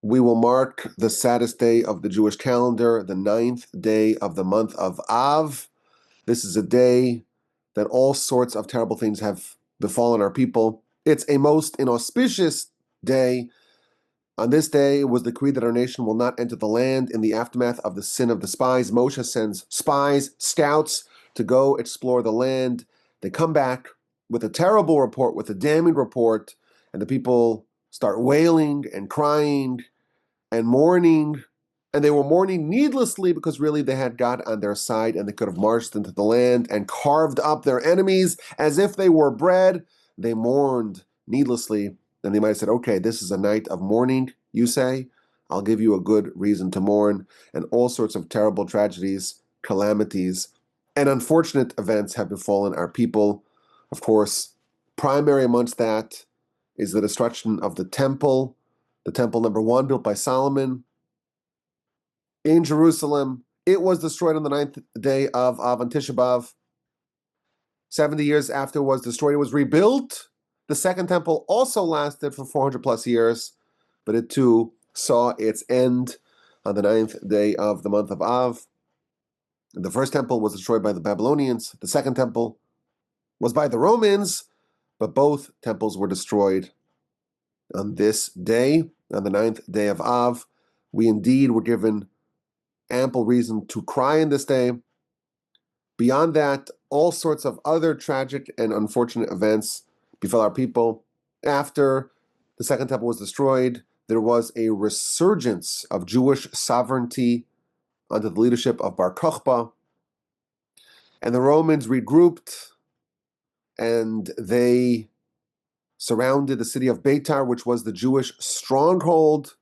we will mark the saddest day of the Jewish calendar, the 9th day of the month of Av. This is a day that all sorts of terrible things have befallen our people. It's a most inauspicious day. On this day, it was decreed that our nation will not enter the land in the aftermath of the sin of the spies. Moshe sends spies, scouts, to go explore the land. They come back with a terrible report, with a damning report, and the people start wailing and crying and mourning. And they were mourning needlessly because really they had God on their side and they could have marched into the land and carved up their enemies as if they were bread. They mourned needlessly. And they might have said, okay, this is a night of mourning, you say? I'll give you a good reason to mourn. And all sorts of terrible tragedies, calamities, and unfortunate events have befallen our people. Of course, primary amongst that is the destruction of the temple number 1, built by Solomon in Jerusalem. It was destroyed on the 9th day of Av on Tisha B'Av. 70 years after it was destroyed, it was rebuilt. The second temple also lasted for 400 plus years, but it too saw its end on the 9th day of the month of Av. The first temple was destroyed by the Babylonians. The second temple was by the Romans, but both temples were destroyed on this day, on the 9th day of Av. We indeed were given ample reason to cry in this day. Beyond that, all sorts of other tragic and unfortunate events befell our people. After the second temple was destroyed, there was a resurgence of Jewish sovereignty under the leadership of Bar Kokhba, and the Romans regrouped and they surrounded the city of Beitar, which was the Jewish stronghold,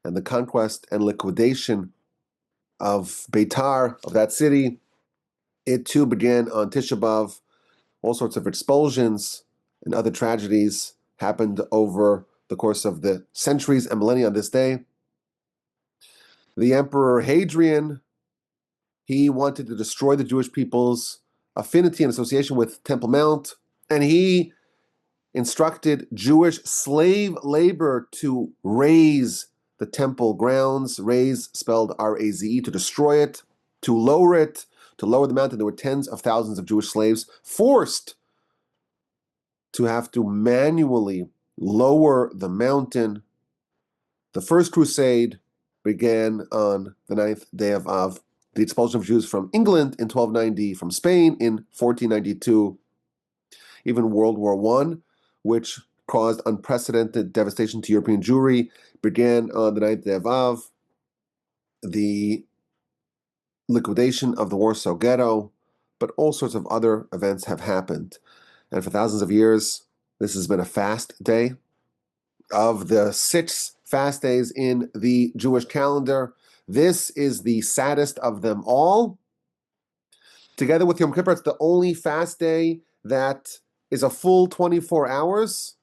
and the conquest and liquidation of Beitar, of that city. It too began on Tisha B'Av. All sorts of expulsions and other tragedies happened over the course of the centuries and millennia on this day. The Emperor Hadrian, he wanted to destroy the Jewish people's affinity and association with Temple Mount, and he instructed Jewish slave labor to raze the temple grounds, raze spelled R-A-Z-E, to destroy it, to lower it, to lower the mountain. There were tens of thousands of Jewish slaves forced to have to manually lower the mountain. The first crusade began on the 9th day of Av. The expulsion of Jews from England in 1290, from Spain in 1492, even World War I, which caused unprecedented devastation to European Jewry, began on the 9th day of Av. The liquidation of the Warsaw Ghetto, but all sorts of other events have happened. And for thousands of years, this has been a fast day. Of the 6 fast days in the Jewish calendar, this is the saddest of them all. Together with Yom Kippur, it's the only fast day that is a full 24 hours,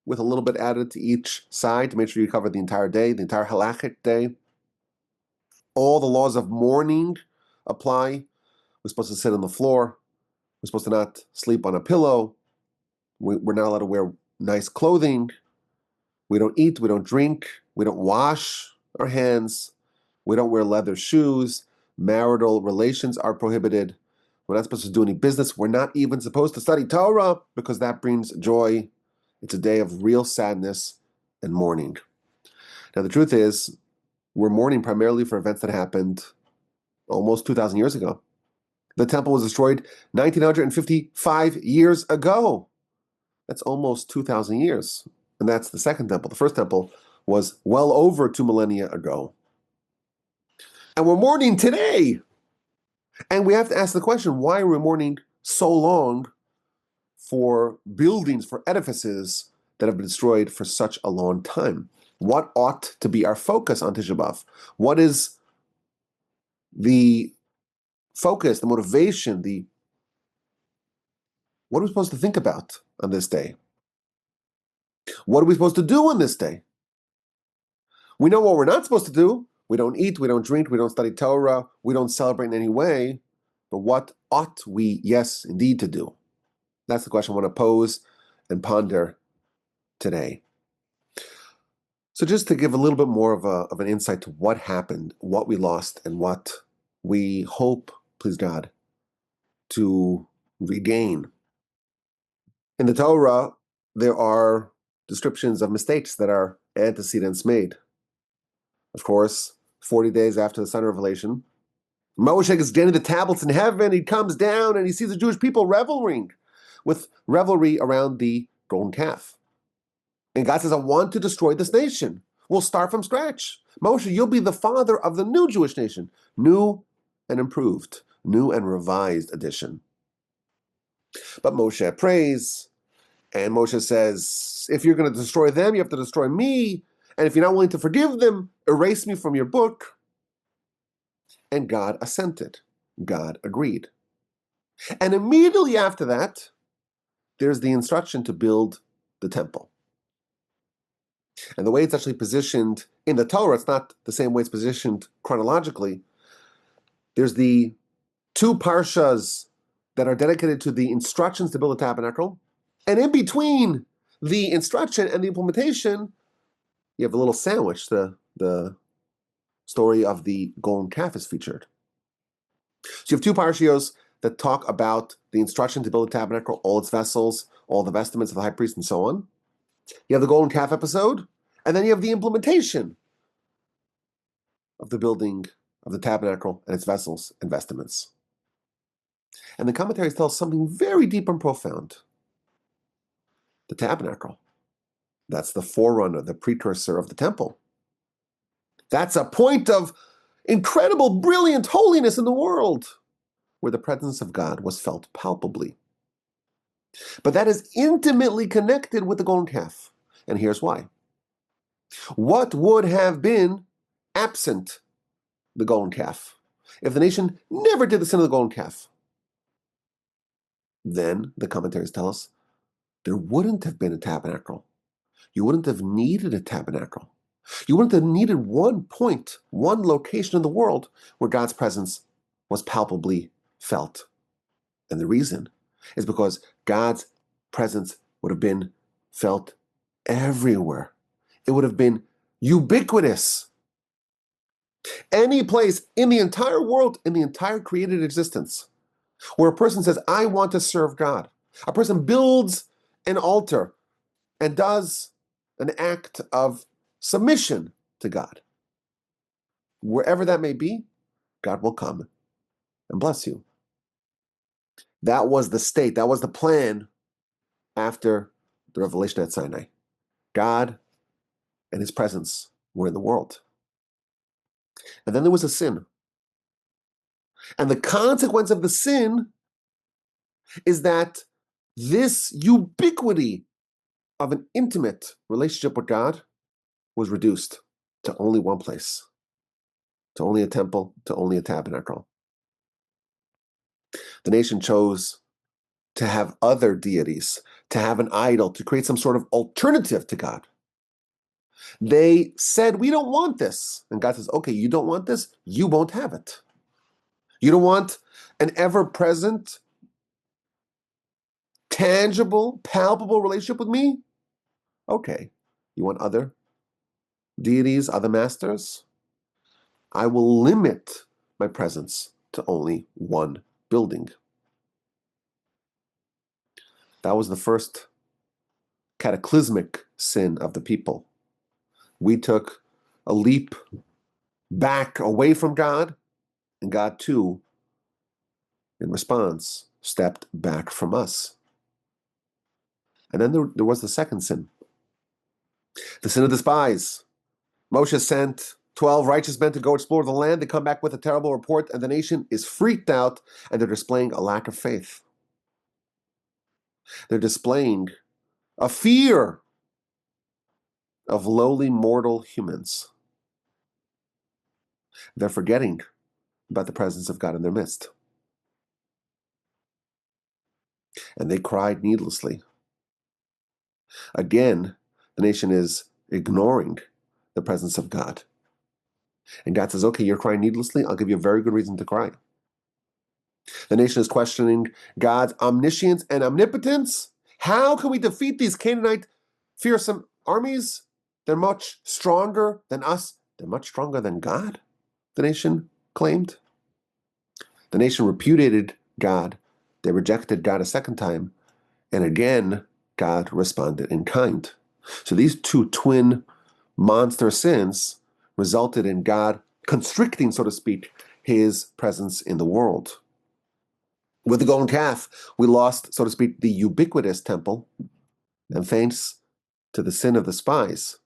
with a little bit added to each side to make sure you cover the entire day, the entire halachic day. All the laws of mourning apply. We're supposed to sit on the floor. We're supposed to not sleep on a pillow. We're not allowed to wear nice clothing. We don't eat, we don't drink, we don't wash our hands, we don't wear leather shoes. Marital relations are prohibited. We're not supposed to do any business. We're not even supposed to study Torah because that brings joy. It's a day of real sadness and mourning. Now, the truth is, we're mourning primarily for events that happened almost 2,000 years ago. The temple was destroyed 1,955 years ago. That's almost 2,000 years. And that's the second temple. The first temple was well over 2 millennia ago. And we're mourning today. And we have to ask the question, why are we mourning so long for buildings, for edifices that have been destroyed for such a long time? What ought to be our focus on Tisha B'Av? What is the focus, the motivation, what are we supposed to think about on this day? What are we supposed to do on this day? We know what we're not supposed to do. We don't eat, we don't drink, we don't study Torah, we don't celebrate in any way. But what ought we, yes, indeed, to do? That's the question I want to pose and ponder today. So just to give a little bit more of an insight to what happened, what we lost, and what we hope, please God, to regain. In the Torah, there are descriptions of mistakes that our antecedents made. Of course, 40 days after the Son of Revelation, Moshe is getting the tablets in heaven. He comes down and he sees the Jewish people reveling with revelry around the golden calf. And God says, I want to destroy this nation. We'll start from scratch. Moshe, you'll be the father of the new Jewish nation. New and improved, new and revised edition. But Moshe prays, and Moshe says, if you're going to destroy them, you have to destroy me. And if you're not willing to forgive them, erase me from your book. And God assented. God agreed. And immediately after that, there's the instruction to build the temple. And the way it's actually positioned in the Torah, it's not the same way it's positioned chronologically. There's the two parshas that are dedicated to the instructions to build a tabernacle. And in between the instruction and the implementation, you have a little sandwich. The story of the golden calf is featured. So you have two parshios that talk about the instruction to build a tabernacle, all its vessels, all the vestments of the high priest, and so on. You have the golden calf episode, and then you have the implementation of the building of the tabernacle and its vessels and vestments. And the commentaries tell us something very deep and profound. The tabernacle, that's the forerunner, the precursor of the temple. That's a point of incredible, brilliant holiness in the world, where the presence of God was felt palpably. But that is intimately connected with the golden calf. And here's why. What would have been absent the golden calf if the nation never did the sin of the golden calf? Then, the commentaries tell us, there wouldn't have been a tabernacle. You wouldn't have needed a tabernacle. You wouldn't have needed one point, one location in the world where God's presence was palpably felt. And the reason is because God's presence would have been felt everywhere. It would have been ubiquitous. Any place in the entire world, in the entire created existence, where a person says, I want to serve God. A person builds an altar and does an act of submission to God. Wherever that may be, God will come and bless you. That was the state, that was the plan after the revelation at Sinai. God and his presence were in the world. And then there was a sin. And the consequence of the sin is that this ubiquity of an intimate relationship with God was reduced to only one place, to only a temple, to only a tabernacle. The nation chose to have other deities, to have an idol, to create some sort of alternative to God. They said, we don't want this. And God says, okay, you don't want this? You won't have it. You don't want an ever-present, tangible, palpable relationship with me? Okay. You want other deities, other masters? I will limit my presence to only one building. That was the first cataclysmic sin of the people. We took a leap back away from God, and God too, in response, stepped back from us. And then there was the second sin, the sin of despise. Moshe sent 12 righteous men to go explore the land. They come back with a terrible report, and the nation is freaked out, and they're displaying a lack of faith. They're displaying a fear of lowly mortal humans. They're forgetting about the presence of God in their midst. And they cried needlessly. Again, the nation is ignoring the presence of God. And God says, okay, you're crying needlessly. I'll give you a very good reason to cry. The nation is questioning God's omniscience and omnipotence. How can we defeat these Canaanite fearsome armies? They're much stronger than us. They're much stronger than God, the nation claimed. The nation repudiated God. They rejected God a second time. And again, God responded in kind. So these two twin monster sins resulted in God constricting, so to speak, his presence in the world. With the golden calf, we lost, so to speak, the ubiquitous temple. And thanks to the sin of the spies,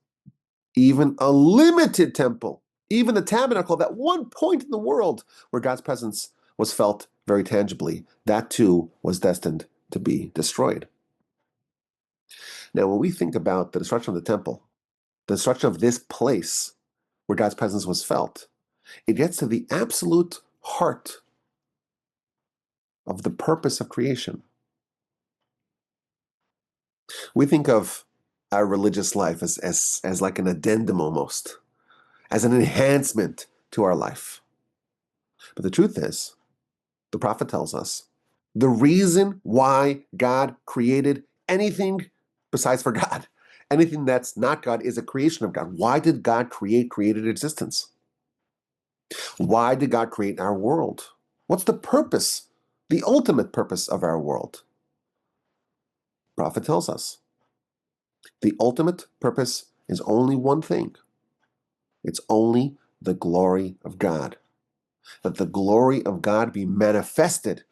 even a limited temple, even the tabernacle, that one point in the world where God's presence was felt very tangibly, that too was destined to be destroyed. Now, when we think about the destruction of the temple, the destruction of this place where God's presence was felt, it gets to the absolute heart of the purpose of creation. We think of our religious life as like an addendum almost, as an enhancement to our life. But the truth is, the prophet tells us, the reason why God created anything besides for God, anything that's not God, is a creation of God. Why did God create created existence? Why did God create our world? What's the purpose, the ultimate purpose of our world? The prophet tells us, the ultimate purpose is only one thing. It's only the glory of God. That the glory of God be manifested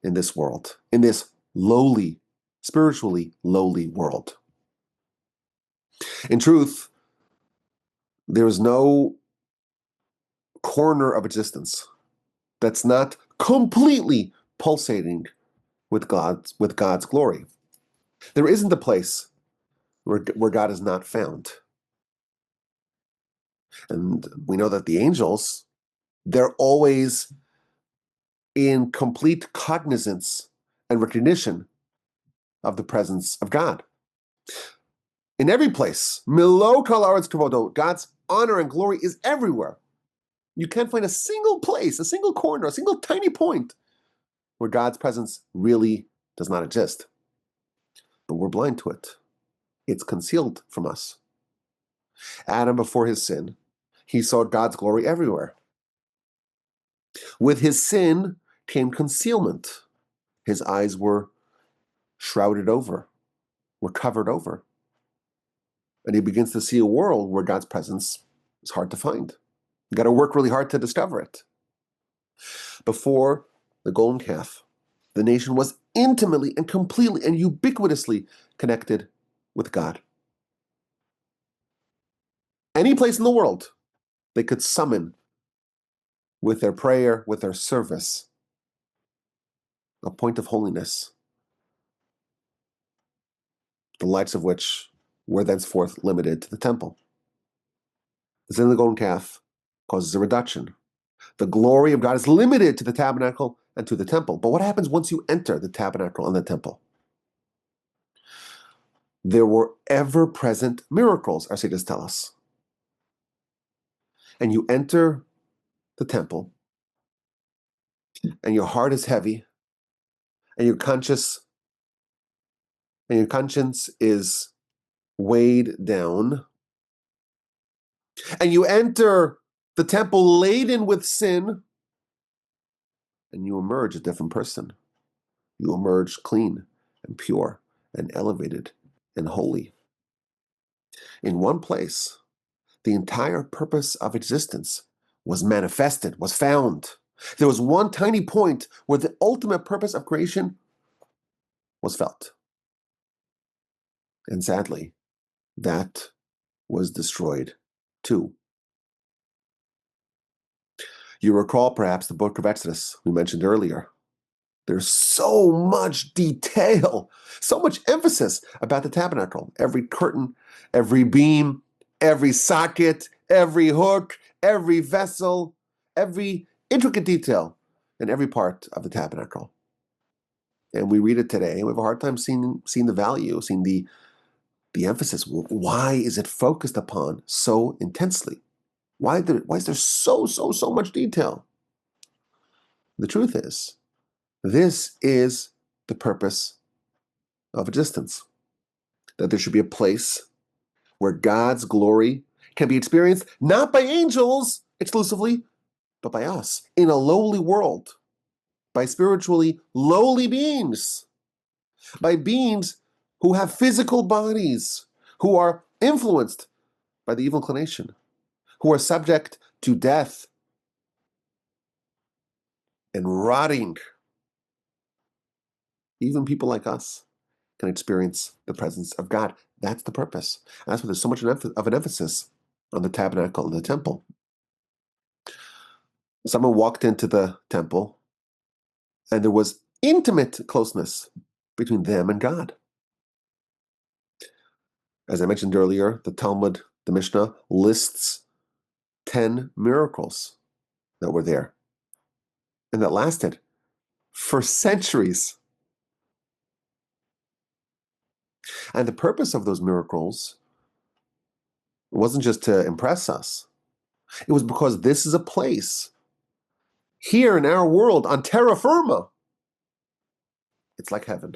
in this world, in this lowly, spiritually lowly world. In truth, there is no corner of existence that's not completely pulsating with God's glory. There isn't a place where God is not found. And we know that the angels, they're always in complete cognizance and recognition of the presence of God. In every place, Milo kol haaretz kavodo, God's honor and glory is everywhere. You can't find a single place, a single corner, a single tiny point where God's presence really does not exist. But we're blind to it. It's concealed from us. Adam, before his sin, he saw God's glory everywhere. With his sin came concealment. His eyes were shrouded over, were covered over. And he begins to see a world where God's presence is hard to find. You got to work really hard to discover it. Before the golden calf, the nation was intimately and completely and ubiquitously connected with God. Any place in the world they could summon with their prayer, with their service, a point of holiness, the likes of which were thenceforth limited to the temple. The sin of the golden calf causes a reduction. The glory of God is limited to the tabernacle and to the temple. But what happens once you enter the tabernacle and the temple? There were ever-present miracles, our sages tell us. And you enter the temple, and your heart is heavy, and your conscience is weighed down, and you enter the temple laden with sin, and you emerge a different person. You emerge clean and pure and elevated and holy. In one place, the entire purpose of existence was manifested, was found. There was one tiny point where the ultimate purpose of creation was felt. And sadly, that was destroyed too. You recall perhaps the book of Exodus we mentioned earlier. There's so much detail, so much emphasis about the tabernacle. Every curtain, every beam, every socket, every hook, every vessel, every intricate detail in every part of the tabernacle. And we read it today, and we have a hard time seeing the value, seeing the emphasis. Why is it focused upon so intensely? Why is there so much detail? The truth is, this is the purpose of existence. That there should be a place where God's glory can be experienced not by angels exclusively, but by us in a lowly world, by spiritually lowly beings, by beings who have physical bodies, who are influenced by the evil inclination, who are subject to death and rotting. Even people like us can experience the presence of God. That's the purpose. And that's why there's so much of an emphasis on the tabernacle and the temple. Someone walked into the temple, and there was intimate closeness between them and God. As I mentioned earlier, the Talmud, the Mishnah, lists 10 miracles that were there and that lasted for centuries. And the purpose of those miracles wasn't just to impress us. It was because this is a place here in our world on terra firma. It's like heaven.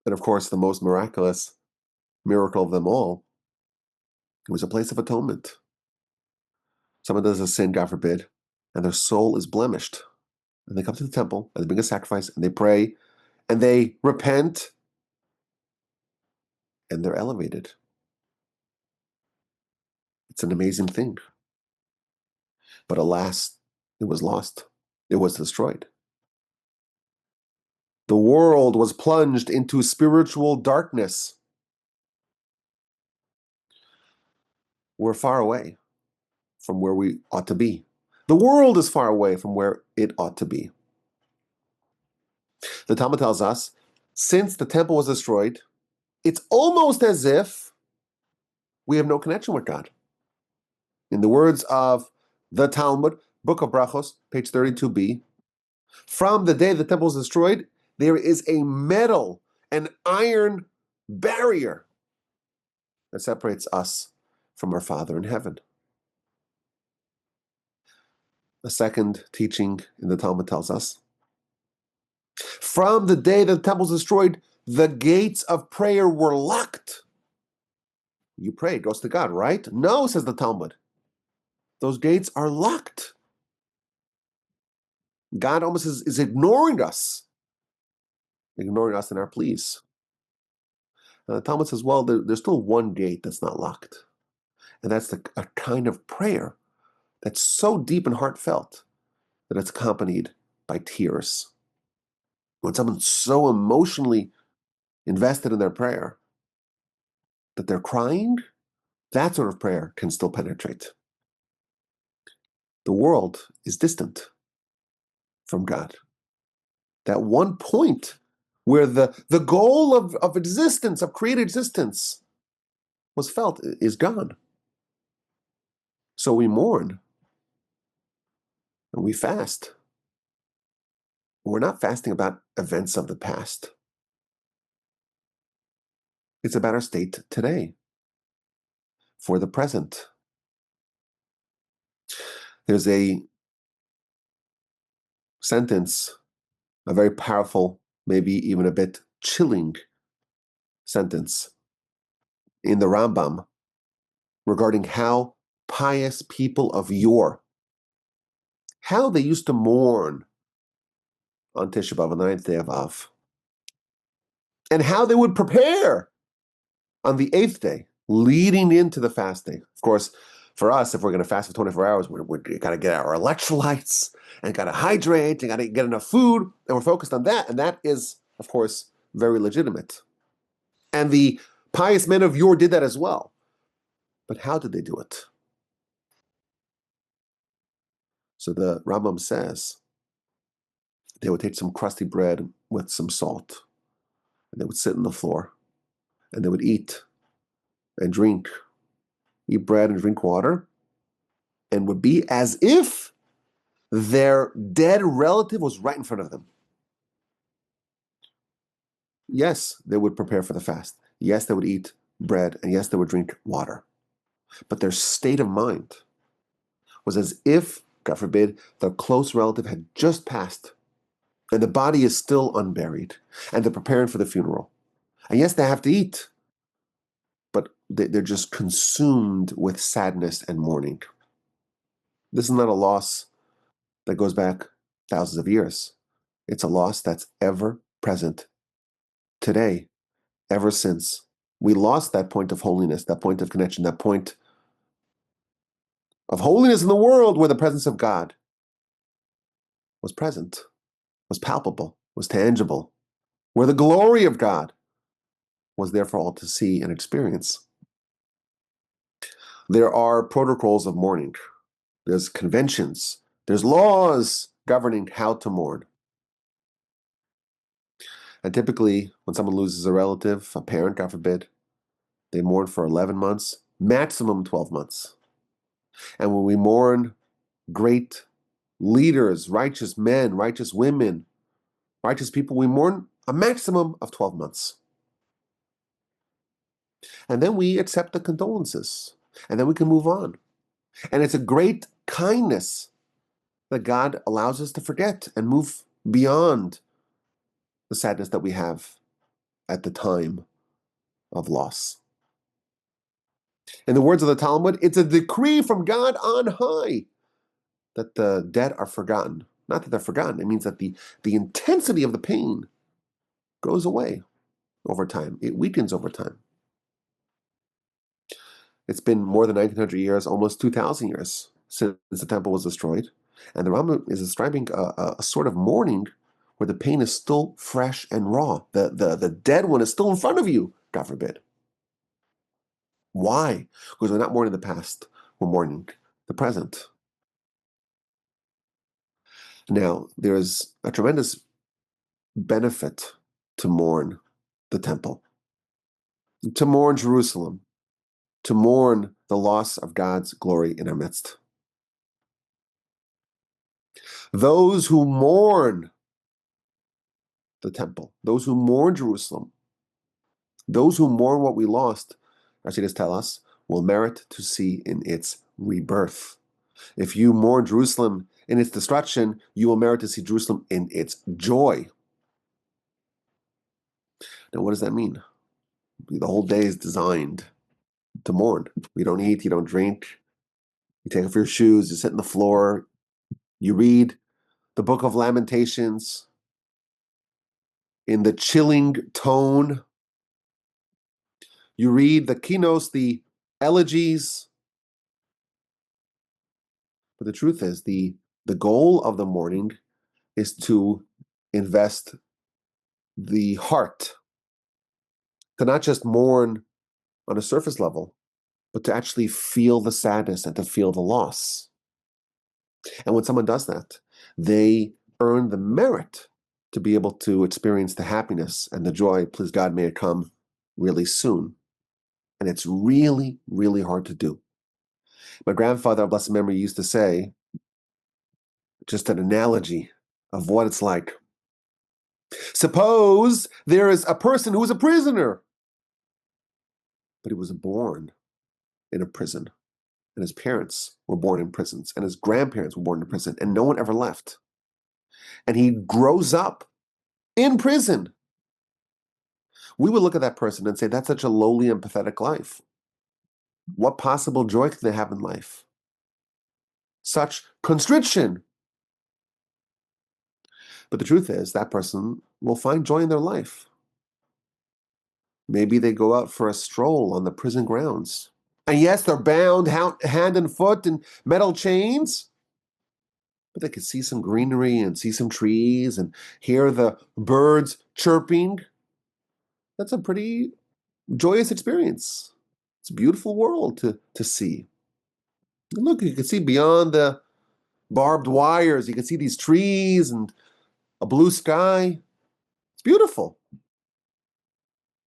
And of course, the most miraculous miracle of them all, it was a place of atonement. Someone does a sin, God forbid, and their soul is blemished. And they come to the temple and they bring a sacrifice and they pray and they repent and they're elevated. It's an amazing thing. But alas, it was lost. It was destroyed. The world was plunged into spiritual darkness. We're far away from where we ought to be. The world is far away from where it ought to be. The Talmud tells us, since the temple was destroyed, it's almost as if we have no connection with God. In the words of the Talmud, Book of Brachos, page 32b, from the day the temple was destroyed, there is a metal and iron barrier that separates us from our Father in heaven. The second teaching in the Talmud tells us, from the day the temple was destroyed, the gates of prayer were locked. You pray, it goes to God, right? No, says the Talmud. Those gates are locked. God almost is ignoring us in our pleas. And the Talmud says, well, there's still one gate that's not locked. And that's a kind of prayer that's so deep and heartfelt that it's accompanied by tears. When someone's so emotionally invested in their prayer that they're crying, that sort of prayer can still penetrate. The world is distant from God. That one point where the goal of existence, of created existence, was felt is gone. So we mourn and we fast. We're not fasting about events of the past. It's about our state today, for the present. There's a sentence, a very powerful, maybe even a bit chilling sentence in the Rambam regarding how pious people of yore, how they used to mourn on Tisha B'Av, the 9th day of Av, and how they would prepare on the 8th day, leading into the fasting. Of course, for us, if we're going to fast for 24 hours, we got to get our electrolytes and got to hydrate and got to get enough food, and we're focused on that. And that is, of course, very legitimate. And the pious men of yore did that as well. But how did they do it? So the Rambam says they would take some crusty bread with some salt, and they would sit on the floor, and they would eat and drink, eat bread and drink water, and would be as if their dead relative was right in front of them. Yes, they would prepare for the fast. Yes, they would eat bread, and yes, they would drink water. But their state of mind was as if, God forbid, their close relative had just passed, and the body is still unburied, and they're preparing for the funeral. And yes, they have to eat. they're just consumed with sadness and mourning. This is not a loss that goes back thousands of years. It's a loss that's ever present today, ever since we lost that point of holiness, that point of connection, that point of holiness in the world where the presence of God was present, was palpable, was tangible, where the glory of God was there for all to see and experience. There are protocols of mourning. There's conventions. There's laws governing how to mourn. And typically, when someone loses a relative, a parent, God forbid, they mourn for 11 months, maximum 12 months. And when we mourn great leaders, righteous men, righteous women, righteous people, we mourn a maximum of 12 months. And then we accept the condolences. And then we can move on. And it's a great kindness that God allows us to forget and move beyond the sadness that we have at the time of loss. In the words of the Talmud, it's a decree from God on high that the dead are forgotten. Not that they're forgotten, it means that the intensity of the pain goes away over time. It weakens over time. It's been more than 1900 years, almost 2000 years since the temple was destroyed. And the Rambam is describing a sort of mourning where the pain is still fresh and raw. The dead one is still in front of you, God forbid. Why? Because we're not mourning the past, we're mourning the present. Now, there's a tremendous benefit to mourn the temple, to mourn Jerusalem, to mourn the loss of God's glory in our midst. Those who mourn the temple, those who mourn Jerusalem, those who mourn what we lost, our sages tell us, will merit to see in its rebirth. If you mourn Jerusalem in its destruction, you will merit to see Jerusalem in its joy. Now, what does that mean? The whole day is designed to mourn. You don't eat, you don't drink, you take off your shoes, you sit on the floor, you read the Book of Lamentations in the chilling tone. You read the kinos, the elegies. But the truth is, the goal of the mourning is to invest the heart, to not just mourn on a surface level, but to actually feel the sadness and to feel the loss. And when someone does that, they earn the merit to be able to experience the happiness and the joy, please God, may it come really soon. And it's really, really hard to do. My grandfather, of blessed memory, used to say, just an analogy of what it's like. Suppose there is a person who is a prisoner, but he was born in a prison, and his parents were born in prisons, and his grandparents were born in prison, and no one ever left. And he grows up in prison. We would look at that person and say, that's such a lowly and pathetic life. What possible joy can they have in life? Such constriction. But the truth is, that person will find joy in their life. Maybe they go out for a stroll on the prison grounds. And yes, they're bound hand and foot in metal chains, but they can see some greenery and see some trees and hear the birds chirping. That's a pretty joyous experience. It's a beautiful world to see. And look, you can see beyond the barbed wires. You can see these trees and a blue sky. It's beautiful.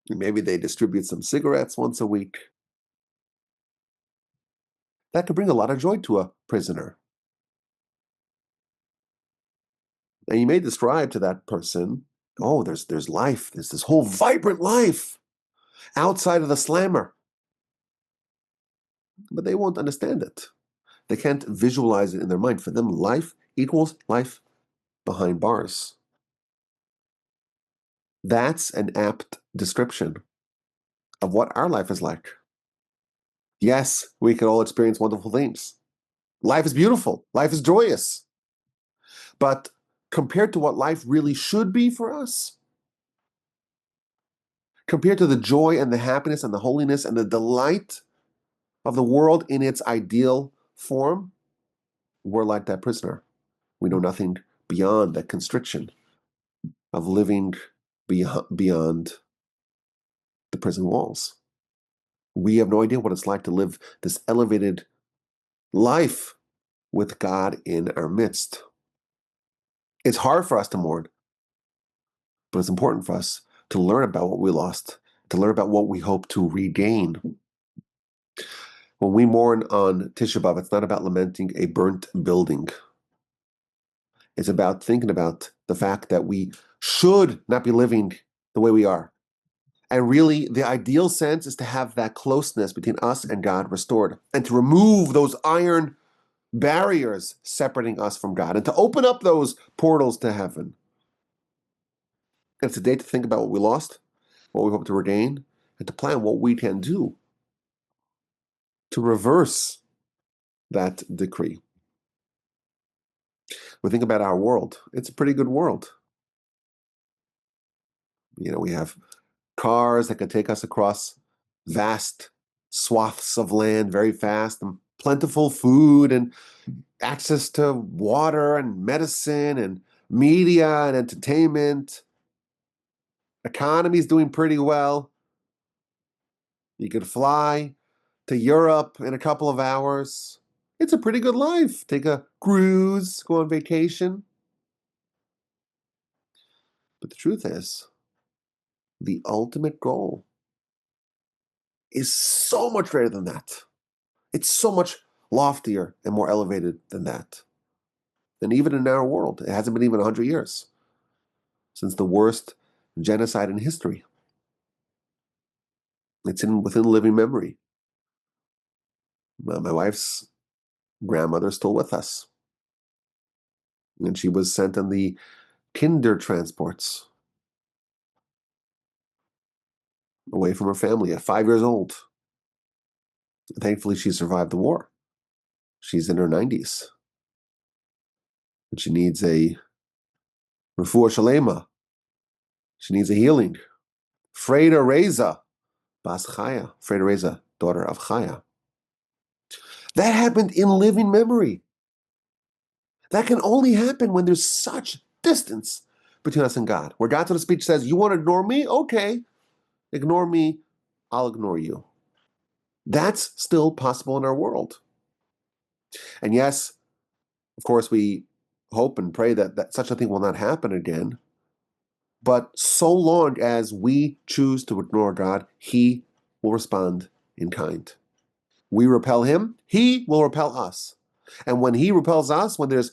Maybe they distribute some cigarettes once a week. That could bring a lot of joy to a prisoner. And you may describe to that person, oh, there's life. There's this whole vibrant life outside of the slammer. But they won't understand it. They can't visualize it in their mind. For them, life equals life behind bars. That's an apt description of what our life is like. Yes, we can all experience wonderful things. Life is beautiful. Life is joyous. But compared to what life really should be for us, compared to the joy and the happiness and the holiness and the delight of the world in its ideal form, we're like that prisoner. We know nothing beyond that constriction of living beyond the prison walls. We have no idea what it's like to live this elevated life with God in our midst. It's hard for us to mourn, but it's important for us to learn about what we lost, to learn about what we hope to regain. When we mourn on Tisha B'Av, it's not about lamenting a burnt building. It's about thinking about the fact that we should not be living the way we are. And really, the ideal sense is to have that closeness between us and God restored, and to remove those iron barriers separating us from God, and to open up those portals to heaven. And it's a day to think about what we lost, what we hope to regain, and to plan what we can do to reverse that decree. We think about our world. It's a pretty good world. We have cars that can take us across vast swaths of land very fast, and plentiful food, and access to water and medicine and media and entertainment. Economy's doing pretty well. You could fly to Europe in a couple of hours. It's a pretty good life. Take a cruise, go on vacation. But the truth is, the ultimate goal is so much greater than that. It's so much loftier and more elevated than that. And even in our world, it hasn't been even 100 years since the worst genocide in history. It's within living memory. My wife's grandmother is still with us. And she was sent on the kinder transports away from her family at 5 years old. Thankfully, she survived the war. She's in her 90s. And she needs a refuah shalema. She needs a healing. Freda Reza, Bas Chaya. Freda Reza, daughter of Chaya. That happened in living memory. That can only happen when there's such distance between us and God. Where God, to the speech, says, you want to ignore me? Okay. Ignore me. I'll ignore you. That's still possible in our world. And yes, of course, we hope and pray that such a thing will not happen again. But so long as we choose to ignore God, He will respond in kind. We repel Him, He will repel us. And when He repels us, when there's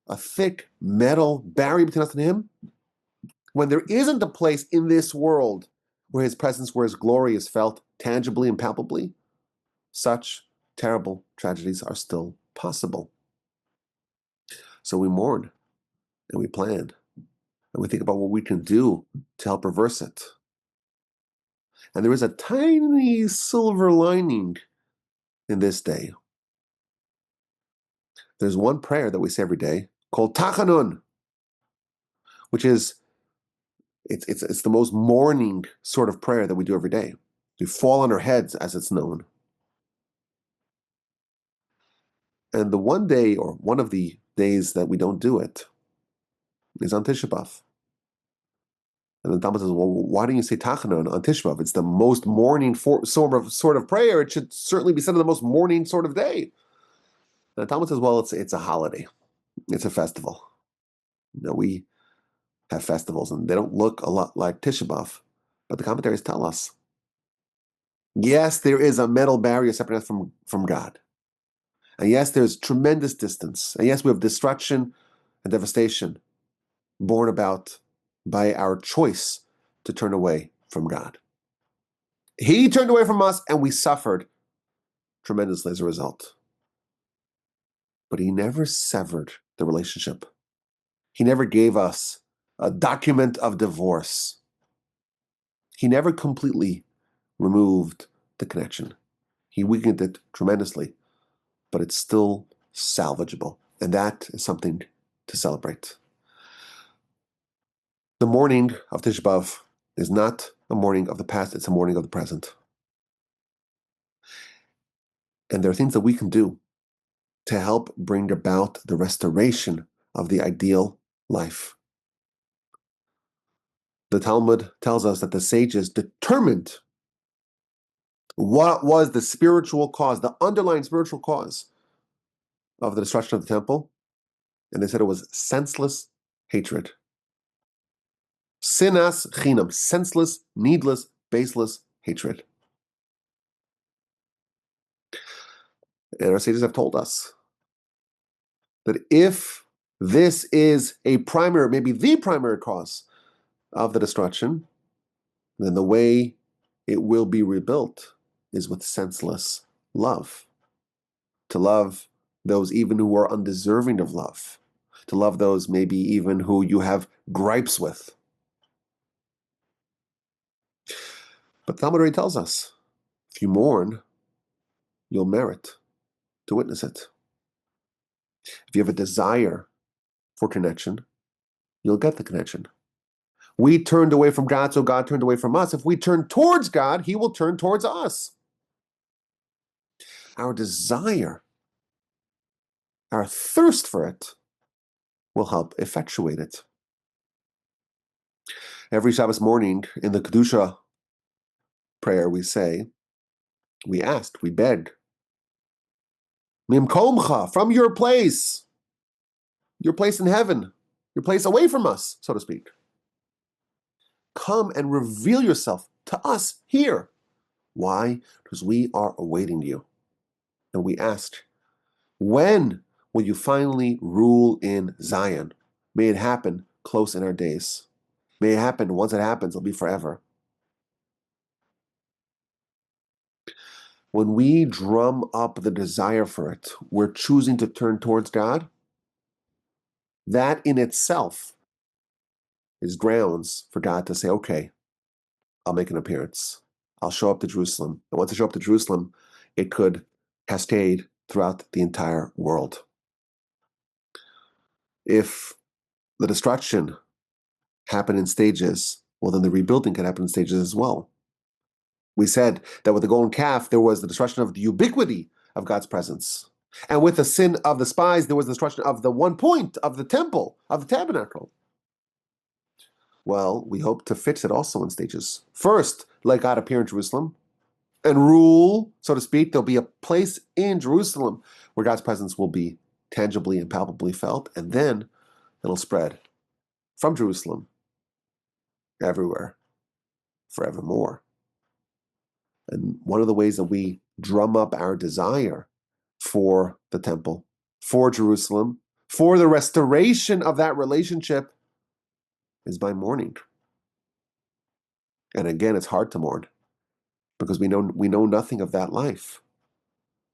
a thick metal barrier between us and Him, when there isn't a place in this world where His presence, where His glory is felt tangibly and palpably, such terrible tragedies are still possible. So we mourn and we plan and we think about what we can do to help reverse it. And there is a tiny silver lining in this day. There's one prayer that we say every day called Tachanun, which is it's the most mourning sort of prayer that we do every day. We fall on our heads, as it's known. And the one day, or one of the days that we don't do it, is on Tisha B'Av. And the Talmud says, well, why don't you say Tachanun on Tisha B'Av? It's the most mourning sort of prayer. It should certainly be said on the most mourning sort of day. And the Talmud says, well, it's a holiday. It's a festival. We have festivals, and they don't look a lot like Tisha B'Av. But the commentaries tell us, yes, there is a metal barrier separating us from God. And yes, there's tremendous distance. And yes, we have destruction and devastation born about by our choice to turn away from God. He turned away from us, and we suffered tremendously as a result. But He never severed the relationship. He never gave us a document of divorce. He never completely removed the connection. He weakened it tremendously, but it's still salvageable. And that is something to celebrate. The mourning of Tisha B'Av is not a mourning of the past, it's a mourning of the present. And there are things that we can do to help bring about the restoration of the ideal life. The Talmud tells us that the sages determined what was the spiritual cause, the underlying spiritual cause of the destruction of the temple, and they said it was senseless hatred. Sinas chinam, senseless, needless, baseless hatred. And our sages have told us that if this is a primary, maybe the primary cause of the destruction, then the way it will be rebuilt is with senseless love. To love those even who are undeserving of love. To love those maybe even who you have gripes with. But Talmud already tells us, if you mourn, you'll merit to witness it. If you have a desire for connection, you'll get the connection. We turned away from God, so God turned away from us. If we turn towards God, He will turn towards us. Our desire, our thirst for it, will help effectuate it. Every Shabbos morning in the Kedusha prayer we say, we asked, we begged, Mimkomcha, from your place in heaven, your place away from us, so to speak. Come and reveal yourself to us here. Why? Because we are awaiting you. And we asked, when will you finally rule in Zion? May it happen close in our days. May it happen, once it happens, it'll be forever. When we drum up the desire for it, we're choosing to turn towards God. That in itself is grounds for God to say, okay, I'll make an appearance. I'll show up to Jerusalem. And once I show up to Jerusalem, it could cascade throughout the entire world. If the destruction happened in stages, well, then the rebuilding can happen in stages as well. We said that with the golden calf, there was the destruction of the ubiquity of God's presence. And with the sin of the spies, there was the destruction of the one point of the temple, of the tabernacle. Well, we hope to fix it also in stages. First, let God appear in Jerusalem and rule, so to speak. There'll be a place in Jerusalem where God's presence will be tangibly and palpably felt, and then it'll spread from Jerusalem everywhere, forevermore. And one of the ways that we drum up our desire for the temple, for Jerusalem, for the restoration of that relationship is by mourning. And again, it's hard to mourn because we know nothing of that life.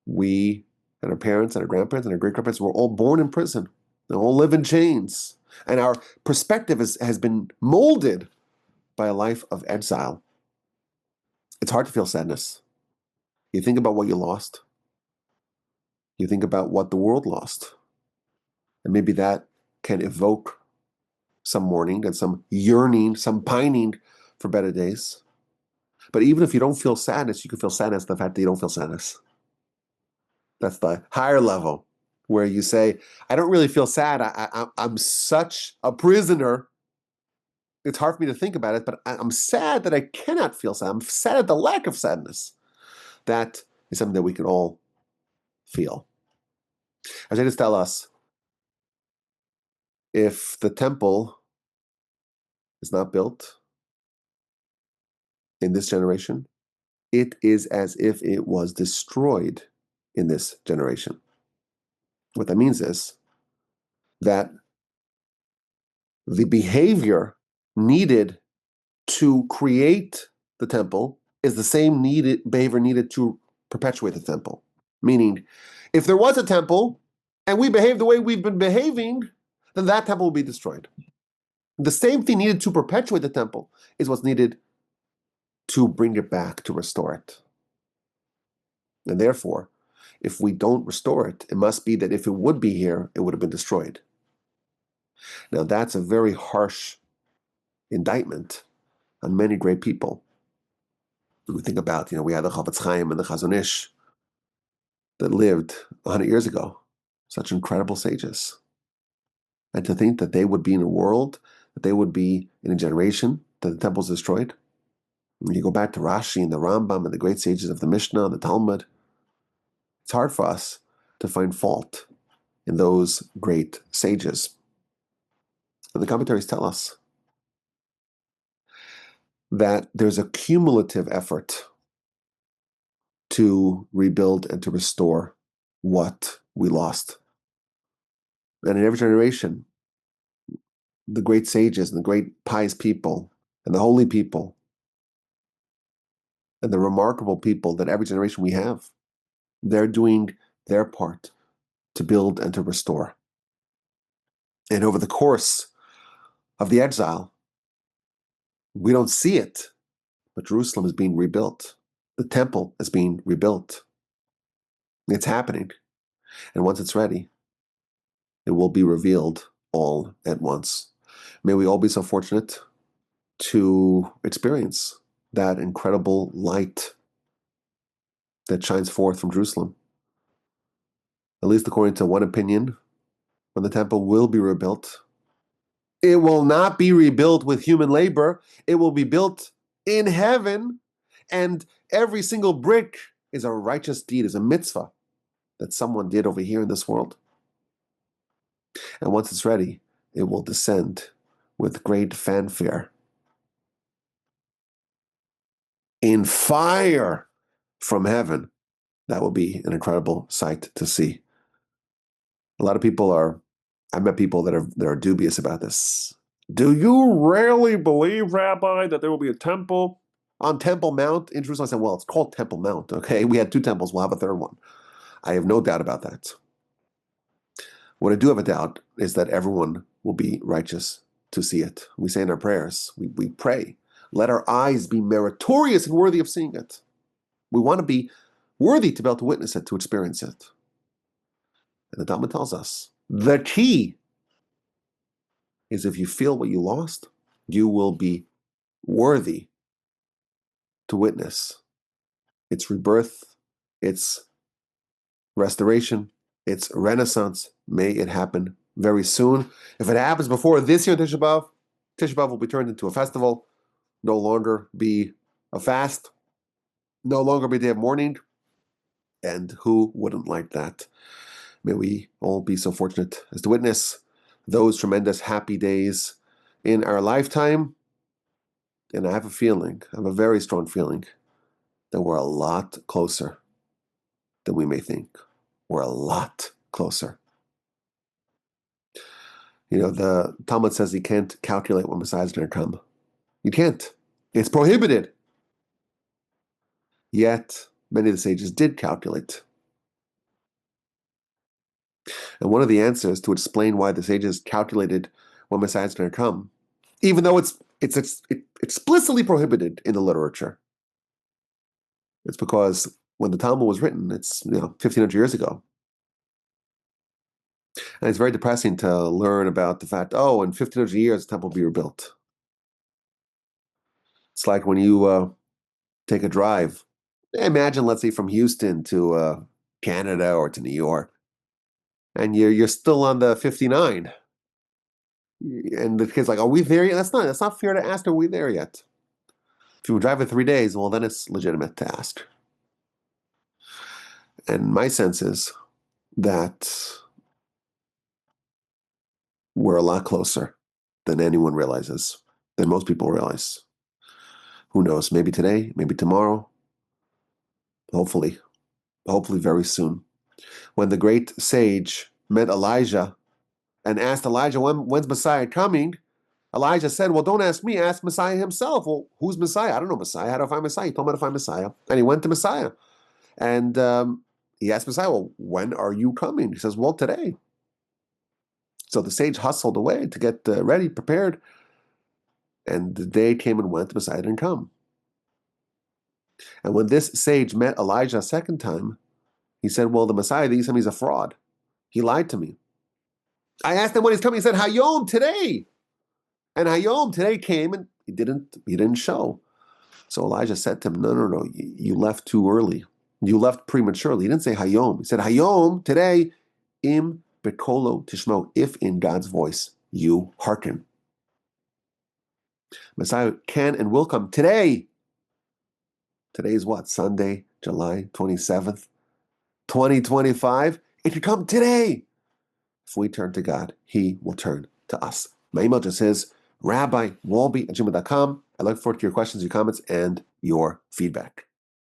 We and our parents and our grandparents and our great-grandparents were all born in prison. They all live in chains. And our perspective has been molded by a life of exile. It's hard to feel sadness. You think about what you lost. You think about what the world lost. And maybe that can evoke some mourning and some yearning, some pining for better days. But even if you don't feel sadness, you can feel sadness at the fact that you don't feel sadness. That's the higher level where you say, I don't really feel sad. I'm such a prisoner. It's hard for me to think about it, but I'm sad that I cannot feel sad. I'm sad at the lack of sadness. That is something that we can all feel. As I just tell us, if the temple is not built in this generation, it is as if it was destroyed in this generation. What that means is that the behavior needed to create the temple is the same behavior needed to perpetuate the temple. Meaning, if there was a temple and we behave the way we've been behaving, then that temple will be destroyed. The same thing needed to perpetuate the temple is what's needed to bring it back, to restore it. And therefore, if we don't restore it, it must be that if it would be here, it would have been destroyed. Now, that's a very harsh indictment on many great people. When we think about, we had the Chofetz Chaim and the Chazon Ish that lived 100 years ago, such incredible sages. And to think that they would be in a world, that they would be in a generation that the temple is destroyed. When you go back to Rashi and the Rambam and the great sages of the Mishnah and the Talmud, it's hard for us to find fault in those great sages. And the commentaries tell us that there's a cumulative effort to rebuild and to restore what we lost. And in every generation, the great sages and the great pious people and the holy people and the remarkable people that every generation we have, they're doing their part to build and to restore. And over the course of the exile, we don't see it, but Jerusalem is being rebuilt. The temple is being rebuilt. It's happening. And once it's ready, it will be revealed all at once. May we all be so fortunate to experience that incredible light that shines forth from Jerusalem. At least according to one opinion, when the temple will be rebuilt, it will not be rebuilt with human labor. It will be built in heaven, and every single brick is a righteous deed, is a mitzvah that someone did over here in this world. And once it's ready, it will descend with great fanfare in fire from heaven. That will be an incredible sight to see. A lot of people I met people that are dubious about this. Do you really believe, Rabbi, that there will be a temple on Temple Mount in Jerusalem? I said, well, it's called Temple Mount, okay? We had 2 temples, we'll have a third one. I have no doubt about that. What I do have a doubt is that everyone will be righteous to see it. We say in our prayers, we pray, let our eyes be meritorious and worthy of seeing it. We want to be worthy to be able to witness it, to experience it. And the Talmud tells us, the key is if you feel what you lost, you will be worthy to witness its rebirth, its restoration, its renaissance. May it happen very soon. If it happens before this year, Tisha B'Av will be turned into a festival, no longer be a fast, no longer be a day of mourning. And who wouldn't like that? May we all be so fortunate as to witness those tremendous happy days in our lifetime. And I have a very strong feeling, that we're a lot closer than we may think. We're a lot closer. The Talmud says you can't calculate when Messiah is going to come. You can't. It's prohibited. Yet, many of the sages did calculate. And one of the answers to explain why the sages calculated when Messiah is going to come, even though it's explicitly prohibited in the literature, it's because when the Talmud was written, it's 1,500 years ago. And it's very depressing to learn about the fact, in 1,500 years, the temple will be rebuilt. It's like when you take a drive. Imagine, let's say, from Houston to Canada or to New York, and you're still on the 59. And the kid's like, "Are we there yet?" That's not fair to ask. Are we there yet? If you were driving 3 days, well, then it's legitimate to ask. And my sense is that we're a lot closer than anyone realizes, than most people realize. Who knows? Maybe today, maybe tomorrow. Hopefully very soon. When the great sage met Elijah and asked Elijah, when's Messiah coming? Elijah said, well, don't ask me, ask Messiah himself. Well, who's Messiah? I don't know Messiah. How do I find Messiah? He told me how to find Messiah. And he went to Messiah. And he asked Messiah, well, when are you coming? He says, well, today. So the sage hustled away to get ready, prepared. And the day came and went, Messiah didn't come. And when this sage met Elijah a second time, he said, well, the Messiah, he's a fraud. He lied to me. I asked him when he's coming. He said, Hayom, today. And Hayom today came and he didn't show. So Elijah said to him, no, you left too early. You left prematurely. He didn't say Hayom. He said, Hayom, today, im bekolo tishmo, if in God's voice you hearken. Messiah can and will come today. Today is what? Sunday, July 27th, 2025. It could come today. If we turn to God, He will turn to us. My email just is rabbiwalby@gmail.com. I look forward to your questions, your comments, and your feedback.